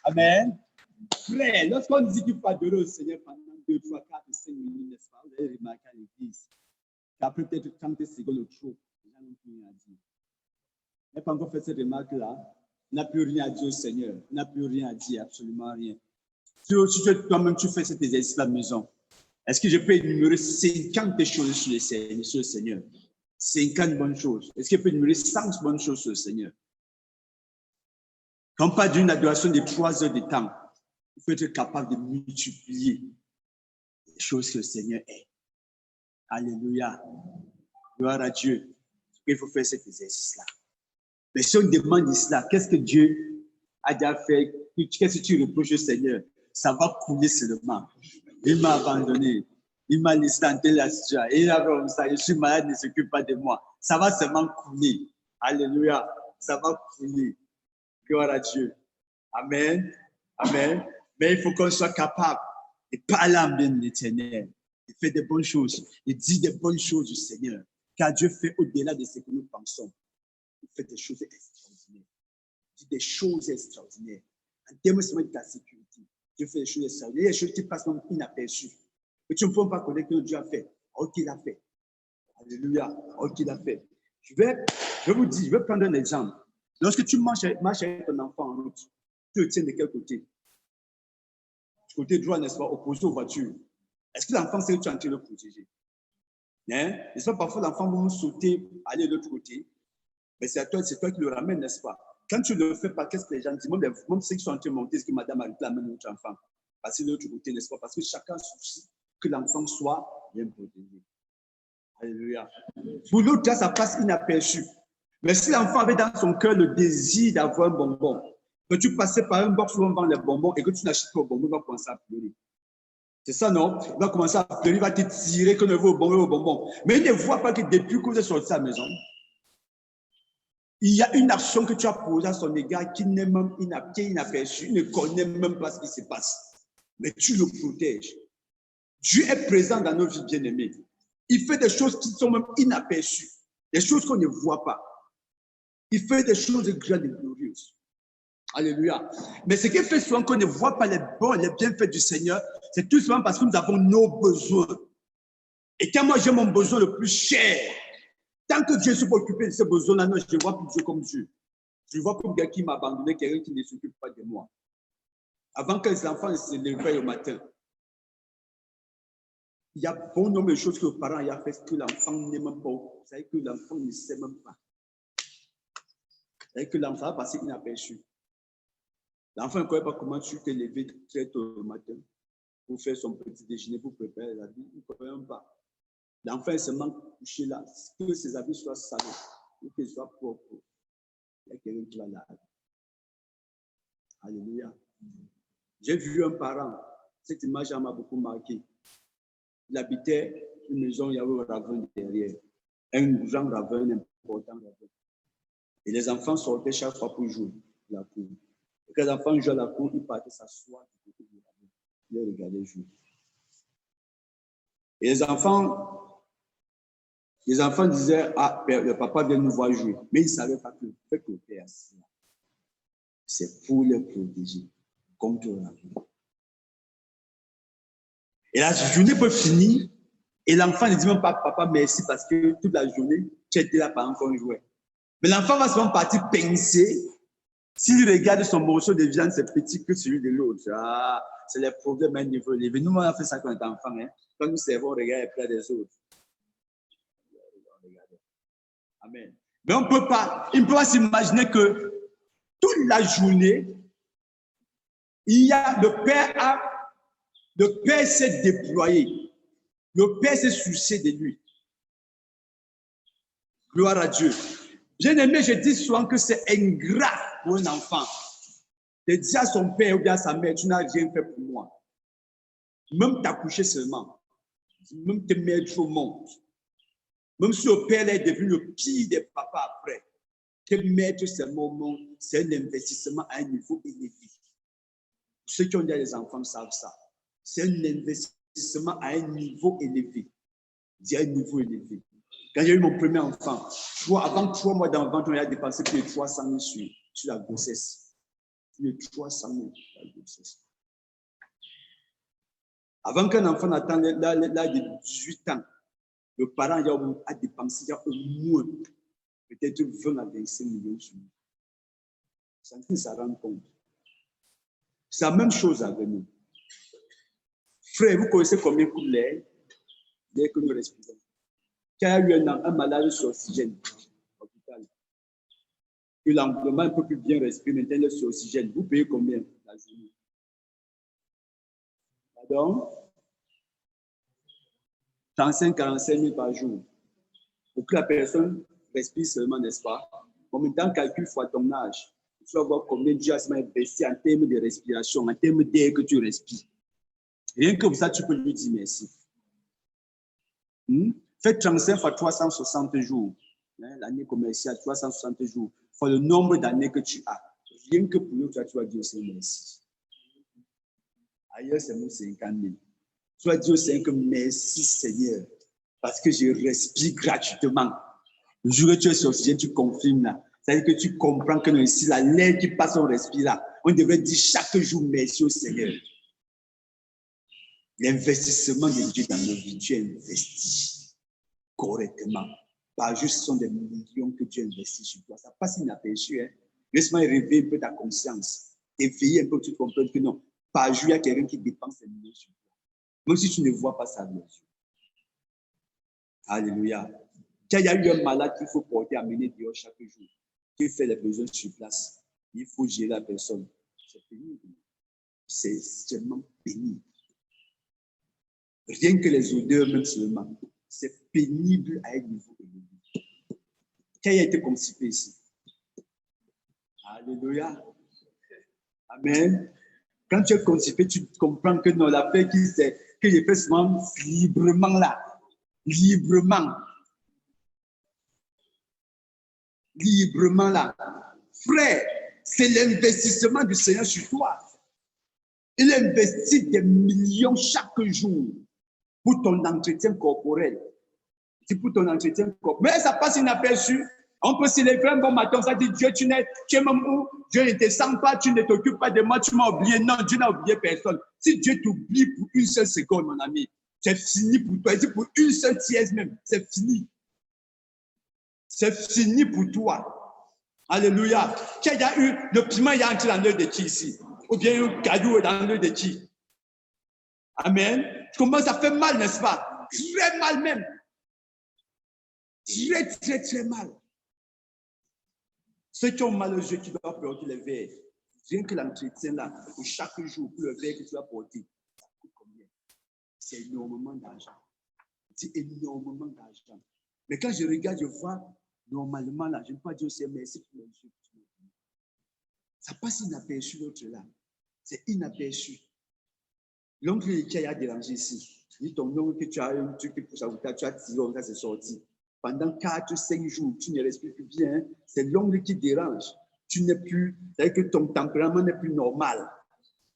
Amen. Frère, lorsqu'on dit qu'il faut adorer au Seigneur pendant 2, 3, 4, 5 minutes, n'est-ce pas? Vous avez remarqué à l'église. Après peut-être 30 secondes au trop, les gens n'ont plus rien à dire. On n'a pas encore fait cette remarque-là. On n'a plus rien à dire au Seigneur. On n'a plus rien à dire, absolument rien. Si toi-même tu fais cet exercice à la maison, est-ce que je peux énumérer 50 choses sur le Seigneur? 50 bonnes choses. Est-ce que je peux énumérer 100 bonnes choses sur le Seigneur? Quand on parle d'une adoration de 3 heures de temps, il faut être capable de multiplier les choses que le Seigneur est. Alléluia. Gloire à Dieu. Il faut faire cet exercice-là. Mais si on demande cela, qu'est-ce que Dieu a déjà fait? Qu'est-ce que tu reproches au Seigneur? Ça va couler seulement. Il m'a abandonné. Il m'a laissé en telle situation. Il a fait ça. Je suis malade, ne s'occupe pas de moi. Ça va seulement couler. Alléluia. Ça va couler. Gloire à Dieu. Amen. Amen. Mais il faut qu'on soit capable de parler en bien de l'Éternel, de faire des bonnes choses, de dire des bonnes choses du Seigneur. Car Dieu fait au-delà de ce que nous pensons. Il fait des choses extraordinaires. Il dit des choses extraordinaires. En termes de ta sécurité, Dieu fait des choses extraordinaires. Il y a des choses qui passent même inaperçues. Mais tu ne peux pas connaître ce que Dieu a fait. Oh, qu'il a fait. Alléluia. Oh, qu'il a fait. Je vais vous dire, je vais prendre un exemple. Lorsque tu marches avec ton enfant en route, tu le tiens de quel côté? Du côté droit, n'est-ce pas, opposé aux voitures. Est-ce que l'enfant sait que tu es en train de le protéger? Hein? N'est-ce pas, parfois l'enfant va sauter, aller de l'autre côté. Mais c'est toi qui le ramènes, n'est-ce pas? Quand tu ne le fais pas, qu'est-ce que les gens disent? Même ceux qui sont en train de monter, est-ce que madame a réclamé notre enfant? Passer de l'autre côté, n'est-ce pas? Parce que chacun soucie que l'enfant soit bien protégé. Alléluia. Pour l'autre, ça passe inaperçu. Mais si l'enfant avait dans son cœur le désir d'avoir un bonbon, que tu passais par un box où on vend les bonbons et que tu n'achètes pas au bonbon, il va commencer à pleurer. C'est ça, non? Il va commencer à pleurer, il va te tirer qu'on ne veut au bonbon. Mais il ne voit pas que depuis que vous êtes sorti à la maison, il y a une action que tu as posée à son égard qui n'est même inaperçue, il ne connaît même pas ce qui se passe. Mais tu le protèges. Dieu est présent dans nos vies bien-aimées. Il fait des choses qui sont même inaperçues, des choses qu'on ne voit pas. Il fait des choses grandes et glorieuses. Alléluia. Mais ce qui fait souvent qu'on ne voit pas les bienfaits du Seigneur, c'est tout simplement parce que nous avons nos besoins. Et quand moi j'ai mon besoin le plus cher, tant que Dieu s'est occupé de ces besoins-là, non, je ne vois plus Dieu comme Dieu. Je vois comme quelqu'un qui m'a abandonné, quelqu'un qui ne s'occupe pas de moi. Avant que les enfants se lèvent au matin, il y a bon nombre de choses que les parents ont fait que l'enfant n'est même pas. Vous savez que l'enfant ne sait même pas. Vous savez que l'enfant va passer inaperçu. L'enfant ne connaît pas comment tu t'es levé très tôt le matin pour faire son petit déjeuner, pour préparer la vie. Il ne connaît même pas. L'enfant est seulement couché là, que ses habits soient salés, ou qu'ils soient propres. Il y a quelqu'un qui va là. Alléluia. J'ai vu un parent, cette image m'a beaucoup marqué. Il habitait une maison, il y avait un ravin derrière. Un grand ravin, un important ravin. Et les enfants sortaient chaque fois pour jouer à la cour. Et quand les enfants jouaient à la cour, ils partaient s'asseoir du côté du ravin. Ils les regardaient jouer. Et les enfants disaient, ah, le papa vient nous voir jouer. Mais ils ne savaient pas que le fait que le père est assis là, c'est pour les protéger contre la vie. Et la journée peut finir et l'enfant ne dit même pas, papa, merci parce que toute la journée, tu étais là pendant qu'on jouait. Mais l'enfant va souvent partir penser, s'il regarde son morceau de viande, c'est petit que celui de l'autre. Ah, c'est les problèmes à un niveau élevé. Nous, on a fait ça quand on était enfant. Hein. Quand nous servons, on regarde près des autres. Amen. Mais il ne peut pas s'imaginer que toute la journée, le Père s'est déployé. Le Père s'est soucié de lui. Gloire à Dieu. Bien aimé, je dis souvent que c'est ingrat pour un enfant de dire à son père ou bien à sa mère, tu n'as rien fait pour moi. Même t'accoucher seulement. Même te mettre au monde. Même si le père est devenu le pire des papas après. Te mettre seulement au monde, c'est un investissement à un niveau élevé. Ceux qui ont déjà des enfants savent ça. C'est un investissement à un niveau élevé. À un niveau élevé. Quand j'ai eu mon premier enfant, avant 3 mois d'enfant, on a dépensé plus de 300 000 sur la grossesse. Plus de 300 000. grossesse. Avant qu'un enfant n'attende l'âge de 18 ans, le parent a dépensé au moins peut-être 20 à 25 millions sur lui. Sans qu'il s'en rende compte. C'est la même chose avec nous. Frère, vous connaissez combien coûte l'air que nous respirons? Quand il y a eu un malade sur oxygène à l'hôpital, que l'environnement ne peut plus bien respirer, maintenant il est sur oxygène, vous payez combien la journée? Pardon? 35-45 000 par jour. Pour que la personne respire seulement, n'est-ce pas? En même temps, calcule fois ton âge. Tu vas voir combien Dieu a investi en termes de respiration, en termes d'air que tu respires. Rien que ça, tu peux lui dire merci. Fais 35 fois 360 jours. L'année commerciale, 360 jours. Fois le nombre d'années que tu as. Rien que pour nous, tu vas dire aussi merci. Ailleurs, c'est 50 000. Tu vas dire aussi que merci Seigneur. Parce que je respire gratuitement. Le jour où tu es sur oxygène, tu confirmes là. C'est-à-dire que tu comprends que ici, l'air qui passe, on respire là. On devrait dire chaque jour merci au Seigneur. L'investissement de Dieu dans nos vies, Dieu investit correctement. Par juste, ce sont des millions que Dieu investit sur toi. Ça passe inaperçu. Hein? Laisse-moi réveiller un peu ta conscience. Éveiller un peu, tu comprends que non. Par jour, il y a quelqu'un qui dépense des millions sur toi. Même si tu ne vois pas ça bien sûr. Alléluia. Quand il y a eu un malade qu'il faut porter, amener dehors chaque jour, qui fait les besoins sur place, il faut gérer la personne. C'est pénible. C'est extrêmement pénible. Rien que les odeurs, même seulement, c'est pénible à un niveau élevé. Quand il a été constipé ici. Alléluia. Amen. Quand tu es constipé, tu comprends que non, la paix que j'ai fait souvent librement là. Librement. Librement là. Frère, c'est l'investissement du Seigneur sur toi. Il investit des millions chaque jour pour ton entretien corporel. C'est pour ton entretien corporel. Mais ça passe inaperçu. On peut se lever un bon matin, ça dit Dieu, tu es même où? Dieu ne te sent pas, tu ne t'occupes pas de moi, tu m'as oublié. Non, Dieu n'a oublié personne. Si Dieu t'oublie pour une seule seconde, mon ami, c'est fini pour toi. Et pour une seule tièse même, c'est fini. C'est fini pour toi. Alléluia. Il y a eu, le piment est entré dans l'œil de qui ici? Ou bien un caillou dans l'œil de qui? Amen. Comment ça fait mal, n'est-ce pas? Très mal même. Très, très, très mal. Ceux qui ont mal aux yeux, qui doivent porter les verres. Rien que l'entretien là, pour chaque jour, pour le verre que tu vas porter, ça coûte combien? C'est énormément d'argent. C'est énormément d'argent. Mais quand je regarde, je vois, normalement là, je ne peux pas dire c'est merci pour les yeux. Ça passe inaperçu l'autre là. C'est inaperçu. L'oncle qui a dérangé ici, dit ton oncle que tu as un truc pour ça, tu as tiré, ça c'est sorti. Pendant 4-5 jours, tu ne respires plus bien. C'est l'ongle qui dérange. Tu n'es plus, c'est-à-dire que ton tempérament n'est plus normal.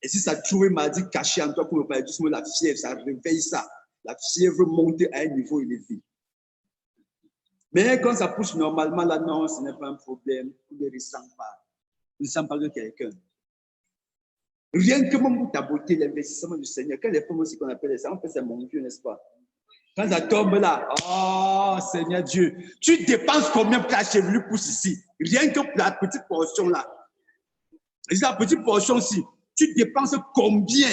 Et si ça trouve une maladie cachée en toi, comme le paludisme, la fièvre, ça réveille ça. La fièvre monte à un niveau élevé. Mais quand ça pousse normalement, là, non, ce n'est pas un problème. Tu ne ressens pas. Tu ne sens pas de quelqu'un. Rien que mon ta beauté, l'investissement du Seigneur. Quand les femmes aussi qu'on appelle ça, on fait c'est mon Dieu, n'est-ce pas? Quand ça tombe là, oh Seigneur Dieu, tu dépenses combien pour que la chevelure pousse ici? Rien que pour la petite portion là. Et la petite portion-ci, tu dépenses combien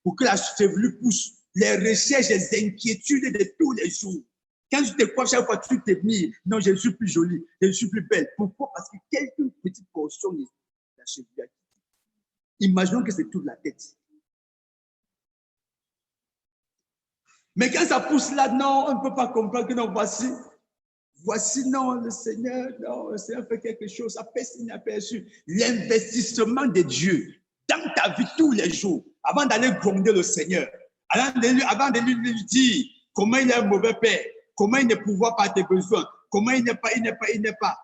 pour que la chevelure pousse? Les recherches, les inquiétudes de tous les jours. Quand tu te crois, chaque fois tu te dis, non, je suis plus jolie, je suis plus belle. Pourquoi? Parce que quelques petites portions de la chevelure. Imaginons que c'est toute la tête. Mais quand ça pousse là, non, on ne peut pas comprendre que non, voici, non, le Seigneur fait quelque chose, ça passe inaperçu. L'investissement de Dieu dans ta vie tous les jours, avant d'aller gronder le Seigneur, avant de lui dire comment il est un mauvais père, comment il ne pourvoit pas tes besoins, comment il n'est pas.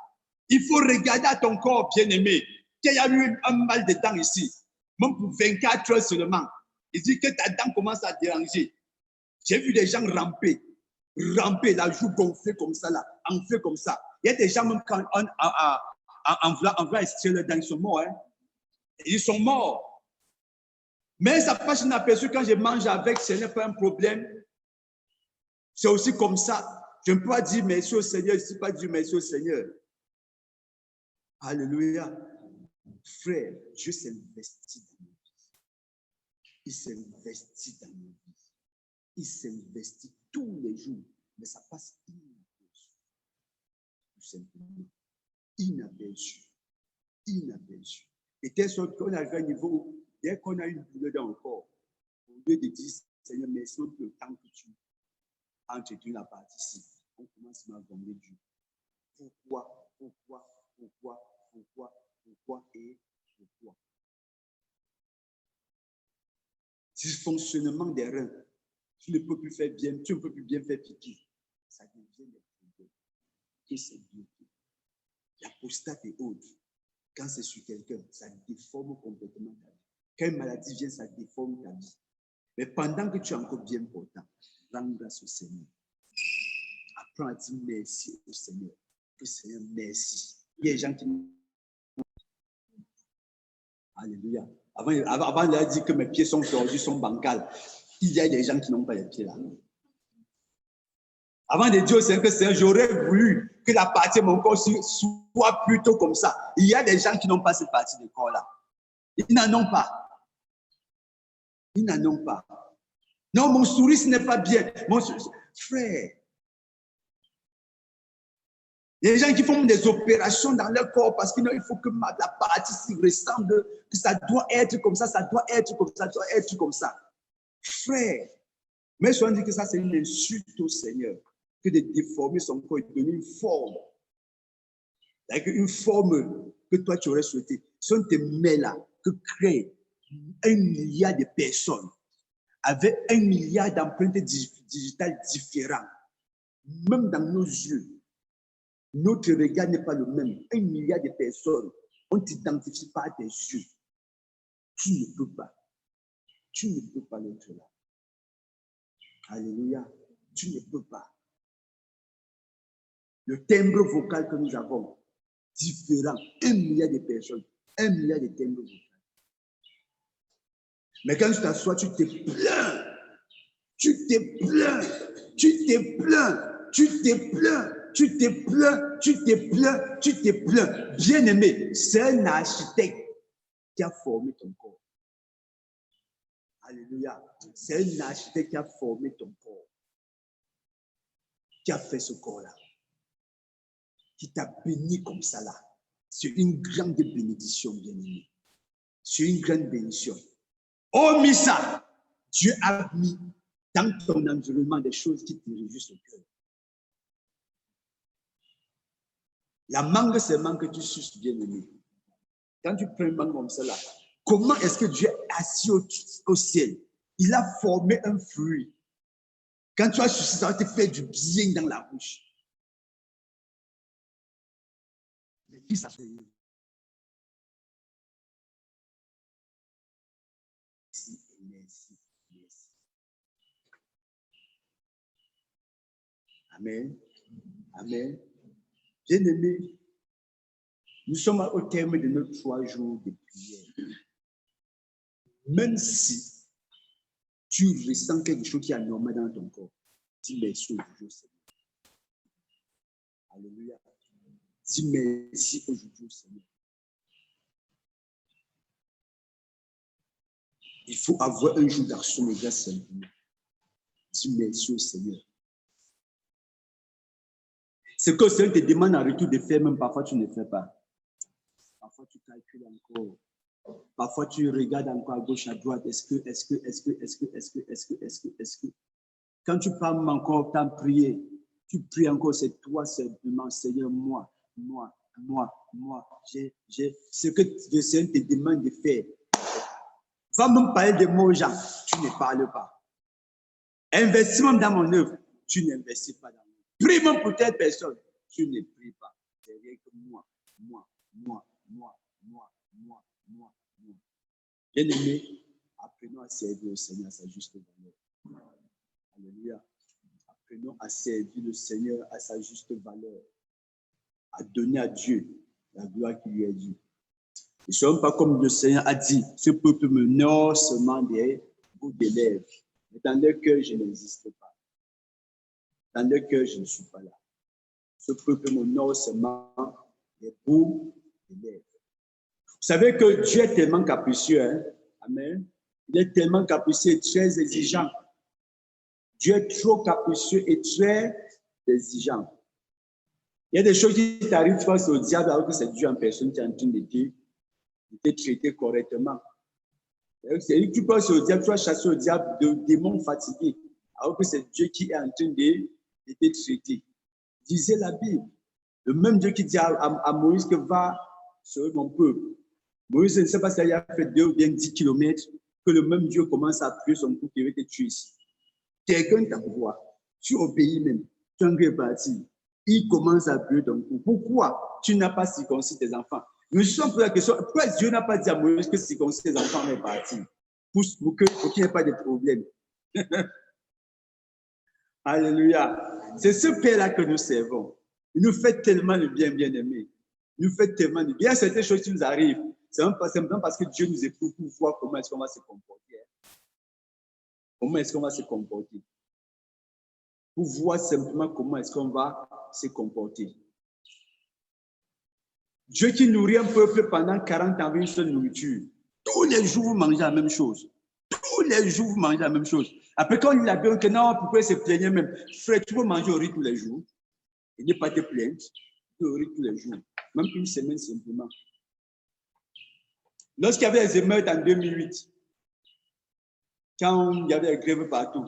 Il faut regarder à ton corps bien-aimé, qu'il y a eu un mal de dents ici, même pour 24 heures seulement. Il dit que ta dent commence à déranger. J'ai vu des gens ramper, la joue gonflée comme ça, là, enflée comme ça. Il y a des gens, même quand on va extraire leurs dents, ils sont morts. Hein? Ils sont morts. Mais ça passe inaperçu quand je mange avec, ce n'est pas un problème. C'est aussi comme ça. Je ne peux pas dire merci au Seigneur, je ne peux pas dire merci au Seigneur. Alléluia. Frère, Dieu s'investit dans nos vies. Il s'investit dans nos vies. Il s'investit tous les jours. Mais ça passe inaperçu. Tout simplement. Inaperçu. Inaperçu. Et telle sorte qu'on arrive à un niveau où, dès qu'on a une douleur dans le corps, au lieu de dire, Seigneur, merci pour le temps que tu entretenu la partie-ci, on commence à m'attendre Dieu. Pourquoi et pourquoi? Dysfonctionnement des reins. Tu ne peux plus faire bien, tu ne peux plus bien faire pipi. Ça devient des problèmes. Et c'est bloqué. La prostate et autres. Quand c'est sur quelqu'un, ça déforme complètement ta vie. Quand une maladie vient, ça déforme ta vie. Mais pendant que tu es encore bien portant, rends grâce au Seigneur. Apprends à dire merci au Seigneur. Que Seigneur, merci. Il y a des gens qui... Alléluia. Avant de dire que mes pieds sont tordus, sont bancals, il y a des gens qui n'ont pas les pieds là. Avant de dire au Seigneur que Seigneur, j'aurais voulu que la partie de mon corps soit plutôt comme ça. Il y a des gens qui n'ont pas cette partie du corps là. Ils n'en ont pas. Ils n'en ont pas. Non, mon sourire, ce n'est pas bien. Frère, il y a des gens qui font des opérations dans leur corps parce qu'il faut que la partie s'y ressemble, que ça doit être comme ça, ça doit être comme ça, ça doit être comme ça. Frère, mais je dis que ça, c'est une insulte au Seigneur, que de déformer son corps et de donner une forme. Une forme que toi, tu aurais souhaité. Ce sont tes mains là que créent 1 milliard de personnes avec 1 milliard d'empreintes digitales différentes. Même dans nos yeux, notre regard n'est pas le même. 1 milliard de personnes, on ne t'identifie pas à tes yeux. Tu ne peux pas. Tu ne peux pas l'être là. Alléluia. Tu ne peux pas. Le timbre vocal que nous avons, différent. 1 milliard de personnes. 1 milliard de timbres vocaux. Mais quand tu t'assois, tu te plains. Tu te plains. Tu te plains. Tu te plains. Tu te plains, tu te plains, tu te plains. Bien-aimé, c'est un architecte qui a formé ton corps. Alléluia. C'est un architecte qui a formé ton corps. Qui a fait ce corps-là. Qui t'a béni comme ça là. C'est une grande bénédiction, bien-aimé. C'est une grande bénédiction. Oh, Missa, Dieu a mis dans ton environnement des choses qui te réjouissent au cœur. La mangue, c'est mangue que tu suces, bien-aimé. Quand tu prends une mangue comme ça, là, comment est-ce que Dieu est assis au ciel? Il a formé un fruit. Quand tu as sucé, ça va te faire du bien dans la bouche. Mais qui ça fait? Merci. Amen. Amen. Bien-aimé, nous sommes au terme de nos 3 jours de prière. Même si tu ressens quelque chose qui est anormal dans ton corps, dis merci aujourd'hui au Seigneur. Alléluia. Dis merci aujourd'hui au Seigneur. Il faut avoir un jour d'action de grâce simplement. Dis merci au Seigneur. Ce que le Seigneur te demande en retour de faire, même parfois tu ne fais pas. Parfois tu calcules encore. Parfois tu regardes encore à gauche, à droite. Est-ce que. Quand tu parles encore tant prier, tu pries encore, c'est toi simplement, Seigneur, moi. Ce que le Seigneur te demande de faire. Va même parler de mots aux gens, tu ne parles pas. Investissement dans mon œuvre, tu n'investis pas dans mon œuvre. Prie même pour telle personne, tu ne pries pas. C'est rien que moi. Bien-aimé, apprenons à servir le Seigneur à sa juste valeur. Alléluia. Apprenons à servir le Seigneur à sa juste valeur. À donner à Dieu la gloire qui lui est due. Ils ne seront pas comme le Seigneur a dit, ce peuple m'honore seulement des bouts de lèvres. Mais dans leur cœur, je n'existe pas. Dans leur cœur, je ne suis pas là. Ce peuple m'honore seulement des bouts de lèvres. Vous savez que Dieu est tellement capricieux, hein? Amen. Il est tellement capricieux et très exigeant. Dieu est trop capricieux et très exigeant. Il y a des choses qui t'arrivent face au diable alors que c'est Dieu en personne qui est en train de te traiter correctement. C'est lui qui passe au diable, tu vas chasser au diable de démons fatigués alors que c'est Dieu qui est en train de te traiter. Disait la Bible. Le même Dieu qui dit à Moïse que va sauver mon peuple. Moïse ne sait pas s'il a fait 2 ou bien 10 kilomètres que le même Dieu commence à appuyer son coup qui veut te tuer ici. Quelqu'un t'envoie, tu obéis même, tu en es parti. Il commence à appuyer ton coup. Pourquoi tu n'as pas circoncis tes enfants? Je me suis posé la question, pourquoi Dieu n'a pas dit à Moïse que circoncis tes enfants est parti pour qu'il n'y ait pas de problème? Alléluia. C'est ce Père-là que nous servons. Il nous fait tellement de bien, bien-aimé. Il nous fait tellement de bien. Il y a certaines choses qui nous arrivent. C'est simplement parce que Dieu nous éprouve pour voir comment est-ce qu'on va se comporter. Comment est-ce qu'on va se comporter? Pour voir simplement comment est-ce qu'on va se comporter. Dieu qui nourrit un peuple pendant 40 ans avec une seule nourriture. Tous les jours, vous mangez la même chose. Tous les jours, vous mangez la même chose. Après, quand il a dit que non, pourquoi il se plaignait même? Frère, tu peux manger au riz tous les jours. Il n'est pas te plaindre. Tu peux au riz tous les jours. Même une semaine simplement. Lorsqu'il y avait les émeutes en 2008, quand il y avait des grèves partout,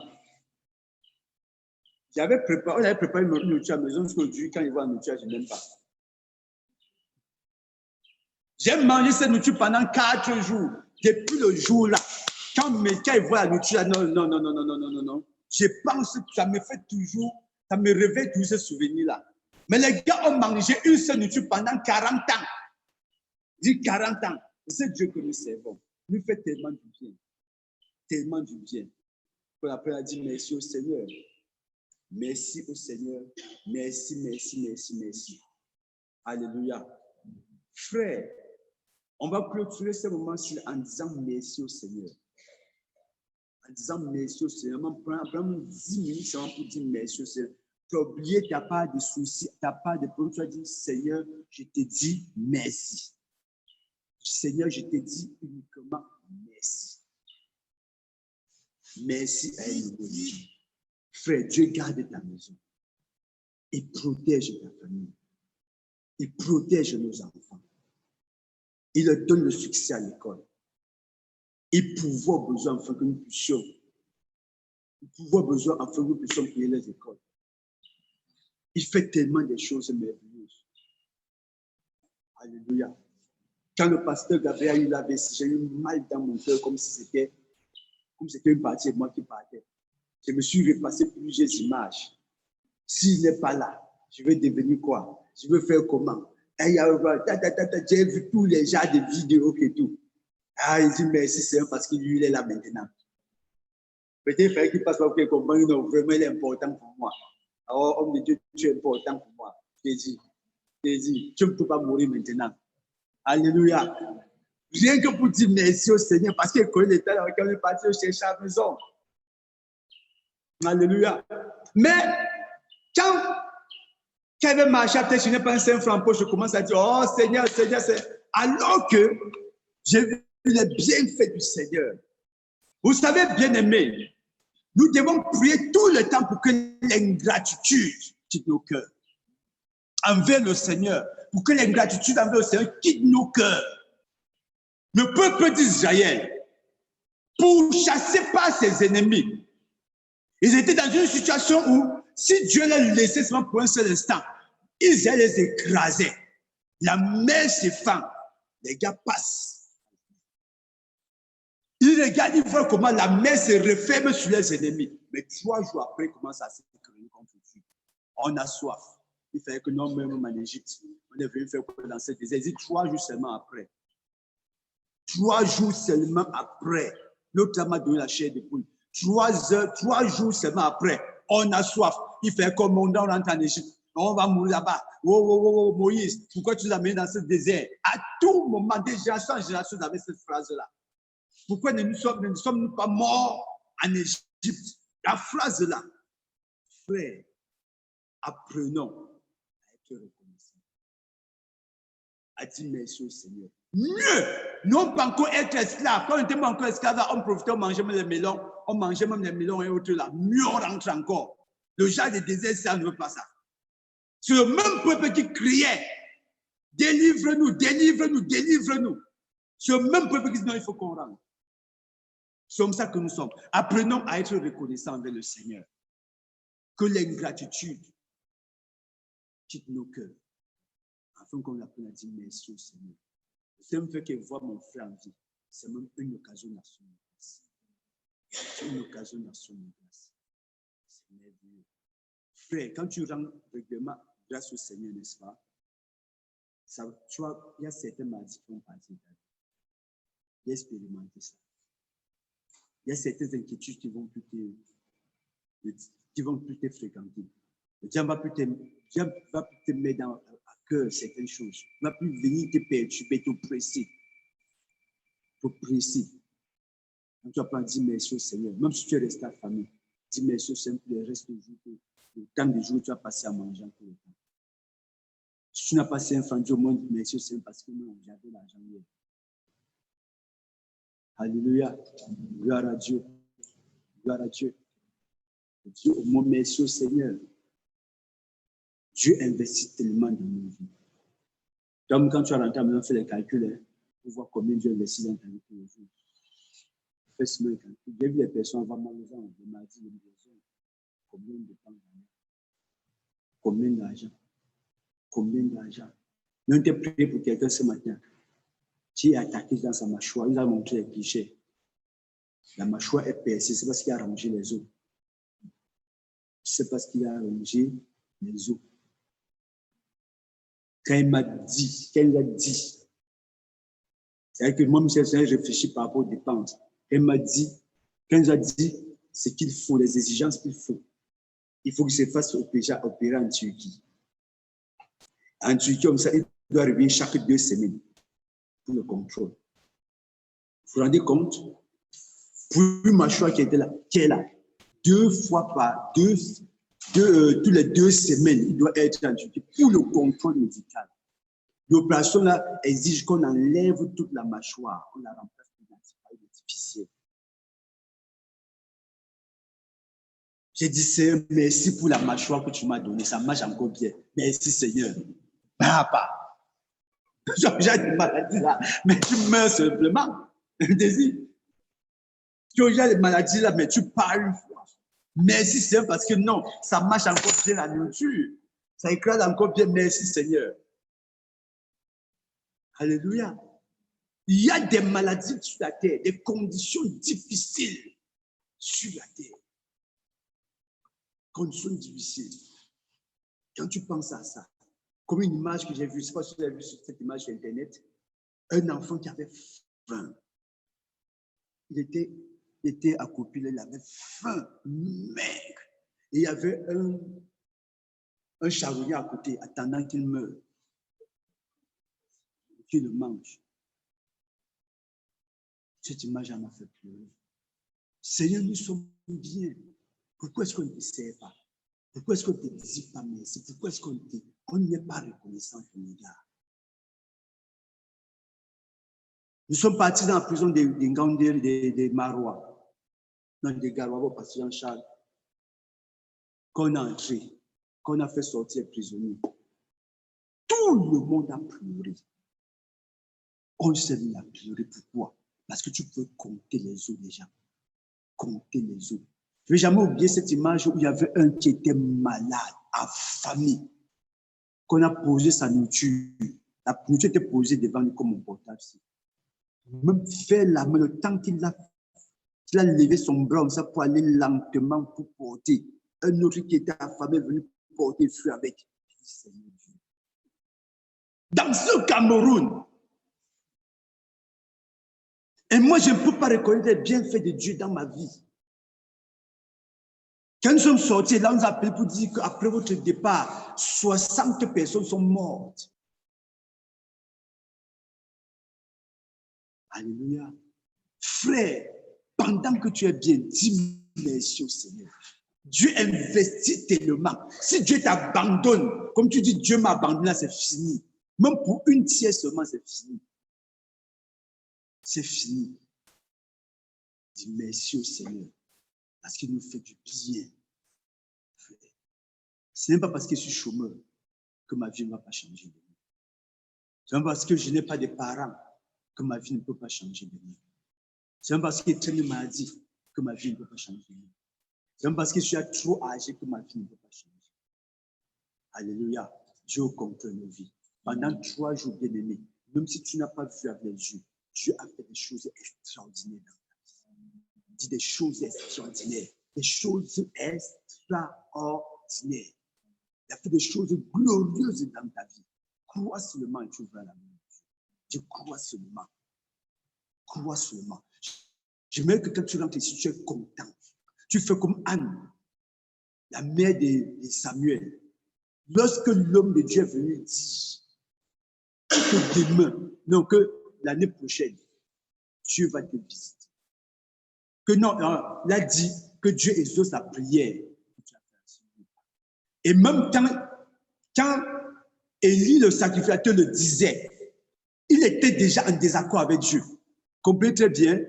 on avait préparé une nourriture à la maison jusqu'aujourd'hui, quand il voit la nourriture, je n'aime pas. J'ai mangé cette nourriture pendant 4 jours. Depuis le jour-là, quand il voit la nourriture, non. Je pense que ça me fait toujours, ça me réveille toujours ce souvenir-là. Mais les gars ont mangé une seule nourriture pendant 40 ans. Je dis 40 ans. C'est Dieu que nous servons. Il nous fait tellement du bien. Tellement du bien. Pour après, on a dit merci au Seigneur. Merci au Seigneur. Merci. Alléluia. Frère, on va clôturer ce moment-ci en disant merci au Seigneur. En disant merci au Seigneur. Prends 10 minutes seulement pour dire merci au Seigneur. Tu as oublié, tu n'as pas de soucis, tu n'as pas de problème. Tu as dit, Seigneur, je te dis merci. Seigneur, je te dis uniquement merci. Merci à un nouveau Dieu. Frère, Dieu garde ta maison. Il protège ta famille. Il protège nos enfants. Il leur donne le succès à l'école. Il pourvoit besoin afin que nous puissions. Il pourvoit besoin afin que nous puissions payer les écoles. Il fait tellement de choses merveilleuses. Alléluia. Quand le pasteur Gabriel a eu la vessie, j'ai eu mal dans mon cœur comme si c'était une partie de moi qui partait. Je me suis repassé plusieurs images. S'il n'est pas là, je vais devenir quoi? Je vais faire comment? J'ai vu tous les genres de vidéos et tout. Il dit merci Seigneur parce qu'il est là maintenant. Peut-être qu'il qu'il passe par quelque chose, non, vraiment il est important pour moi. Alors, homme de Dieu, tu es important pour moi. Je t'ai dit, tu ne peux pas mourir maintenant. Alléluia. Rien que pour dire merci au Seigneur parce qu'il connaît l'état dans lequel on est parti chercher à la maison. Alléluia. Mais quand il veut marcher, peut-être je n'ai pas un 5 francs en poche, je commence à dire, oh Seigneur, alors que j'ai vu les bienfaits du Seigneur. Vous savez, bien-aimés, nous devons prier tout le temps pour que l'ingratitude quitte nos cœurs envers le Seigneur, pour que l'ingratitude envers le Seigneur quitte nos cœurs. Le peuple d'Israël, pour chasser par ses ennemis, ils étaient dans une situation où, si Dieu les laissait seulement pour un seul instant, ils allaient les écraser. La mer s'effondre, les gars passent. Ils regardent, ils voient comment la mer se referme sur les ennemis. Mais 3 jours après, ils commencent à se créer contre Dieu. On a soif. Il fallait que nous, même en Égypte, on est venu faire quoi dans cette désert. Il dit 3 jours seulement après. 3 jours seulement après, l'autre homme a donné la chair de poule. 3 jours seulement après, on a soif. Il fait comme on rentre en Égypte. On va mourir là-bas. Oh, Moïse, pourquoi tu l'as mis dans ce désert? À tout moment, des générations en génération, vous avez cette phrase-là. Pourquoi ne sommes-nous pas morts en Égypte? La phrase-là. Frère, apprenons à être reconnaissants. À dire merci au Seigneur. Mieux, non pas encore être esclave. Quand on était encore esclave, on profitait, on mangeait même les melons. On mangeait même les melons et autres là. Mieux, on rentre encore. Le genre de désert, ça ne veut pas ça. C'est le même peuple qui criait. Délivre-nous, délivre-nous, délivre-nous. C'est le même peuple qui dit non, il faut qu'on rentre. C'est comme ça que nous sommes. Apprenons à être reconnaissants envers le Seigneur. Que l'ingratitude quitte nos cœurs. Afin qu'on apprenne à dire merci au Seigneur. Le seul fait que voir mon frère en vie, c'est même une occasion à son grâce. C'est une occasion à son grâce. C'est merveilleux. Frère, quand tu rends régulièrement grâce au Seigneur, n'est-ce pas? Ça, tu vois, il y a certaines maladies qui vont partir. Il y a expérimenté ça. Il y a certaines inquiétudes qui vont plus te fréquenter. Le diable va plus te mettre à cœur certaines choses. Il ne va plus venir te perturber, t'oppresser. Quand tu vas pas dire merci au Seigneur, même si tu es resté à la famille, dis merci au Seigneur pour le reste du jour, le temps de jour que tu as passé à manger pour le temps. Si tu n'as pas assez enfant, dis au moins merci au Seigneur parce que non, j'avais l'argent hier. Alléluia. Gloire à Dieu. Gloire à Dieu. Dis au moins merci au Seigneur. Dieu investit tellement dans nos vies. Comme quand tu as rentré à la maison, fais les calculs pour voir combien Dieu investit dans ta vie tous les jours. Fais seulement les calculs. J'ai vu les personnes vraiment le mardi, le maison. Combien de temps? Combien d'argent? Combien d'argent? Nous avons prié pour quelqu'un ce matin qui est attaqué dans sa mâchoire. Il a montré les clichés. La mâchoire est percée. C'est parce qu'il a rongé les os. C'est parce qu'il a rongé les os. Quand il m'a dit, c'est-à-dire que moi, je réfléchis par rapport aux dépenses. Quand il m'a dit, ce qu'il faut, les exigences qu'il faut, il faut qu'il se fasse opérer en Turquie. En Turquie, comme ça, il doit revenir chaque 2 semaines pour le contrôle. Vous vous rendez compte? Pour une mâchoire qui est là, 2 fois par tous les 2 semaines, il doit être en Turquie pour le contrôle médical. L'opération là exige qu'on enlève toute la mâchoire, on la remplace par un artificiel. J'ai dit, Seigneur, merci pour la mâchoire que tu m'as donnée, ça marche encore bien. Merci Seigneur. Papa, j'ai des maladies là, mais tu meurs simplement. Désir. Tu as des maladies là, mais tu parles une fois. Merci Seigneur parce que non, ça marche encore bien la nourriture. Ça éclate encore bien. Merci Seigneur. Alléluia. Il y a des maladies sur la terre, des conditions difficiles sur la terre. Conditions difficiles. Quand tu penses à ça, comme une image que j'ai vue, je ne sais pas si vous avez vu cette image sur Internet, un enfant qui avait faim. Il était accroupi, il avait faim, maigre. Et il y avait un charognard à côté, attendant qu'il meure. Qu'il le mange. Cette image m'a fait pleurer. Seigneur, nous sommes bien. Pourquoi est-ce qu'on ne te sert pas? Pourquoi est-ce qu'on ne te dit pas merci? Pourquoi est-ce qu'on n'est pas reconnaissant pour les gars? Nous sommes partis dans la prison des Nganders, des Marois. Non, des Garois, au pasteur Jean-Charles. Quand on a entré, quand on a fait sortir les prisonniers, tout le monde a pleuré. On s'est mis à pleurer. Pourquoi? Parce que tu peux compter les os des gens. Compter les os. Je ne vais jamais oublier cette image où il y avait un qui était malade, affamé. Qu'on a posé sa nourriture. La nourriture était posée devant lui comme un portable. Même faire la main, le temps qu'il a levé son bras ça pour aller lentement pour porter. Un autre qui était affamé est venu porter le fruit avec. Dans ce Cameroun. Et moi, je ne peux pas reconnaître les bienfaits de Dieu dans ma vie. Quand nous sommes sortis, là, on nous a appelé pour dire qu'après votre départ, 60 personnes sont mortes. Alléluia. Frère, pendant que tu es bien, dis merci au Seigneur. Dieu investit tellement. Si Dieu t'abandonne, comme tu dis, Dieu m'a abandonné, c'est fini. Même pour une tiers seulement, c'est fini. C'est fini. Dis merci au Seigneur. Parce qu'il nous fait du bien. Ce n'est pas parce que je suis chômeur que ma vie ne va pas changer. Ce n'est pas parce que je n'ai pas de parents que ma vie ne peut pas changer. Ce n'est pas parce que j'ai une maladie que ma vie ne peut pas changer. Ce n'est pas parce que je suis trop âgé que ma vie ne peut pas changer. Alléluia. Dieu contrôle nos vies. Pendant 3 jours, bien-aimés, même si tu n'as pas vu avec les yeux, Dieu a fait des choses extraordinaires dans ta vie. Dis des choses extraordinaires. Des choses extraordinaires. Il a fait des choses glorieuses dans ta vie. Crois seulement et tu verras la main de Dieu. Je crois seulement. Crois seulement. J'aimerais que quand tu rentres ici, tu es content. Tu fais comme Anne, la mère de Samuel. Lorsque l'homme de Dieu est venu dire que demain, non, que l'année prochaine, Dieu va te visiter. Que non, il a dit que Dieu exauce la prière. Et même quand Élie, le sacrificateur, le disait, il était déjà en désaccord avec Dieu. Comprenez très bien.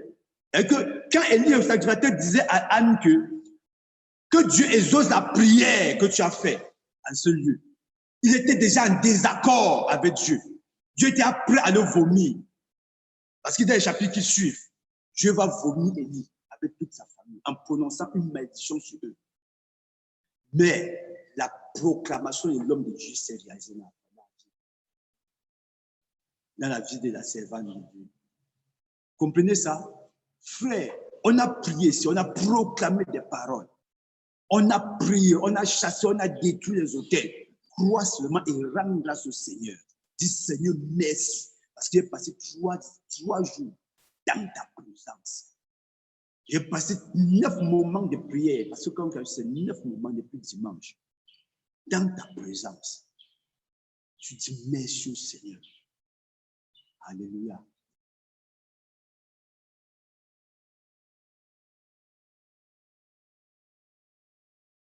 Et que quand Élie, le sacrificateur, disait à Anne que Dieu exauce la prière que tu as faite en ce lieu, il était déjà en désaccord avec Dieu. Dieu était prêt à le vomir. Parce que dans les chapitres qui suivent, Dieu va vomir Élie avec toute sa famille en prononçant une malédiction sur eux. Mais la proclamation de l'homme de Dieu s'est réalisée dans la vie de la servante de Dieu. Comprenez ça? Frère, on a prié ici, on a proclamé des paroles. On a prié, on a chassé, on a détruit les autels. Crois seulement et rends grâce au Seigneur. Dis Seigneur, merci. Parce qu'il est passé 3 jours dans ta présence. J'ai passé 9 moments de prière. Parce que quand tu as eu ces 9 moments depuis dimanche, dans ta présence, tu dis merci au Seigneur. Alléluia.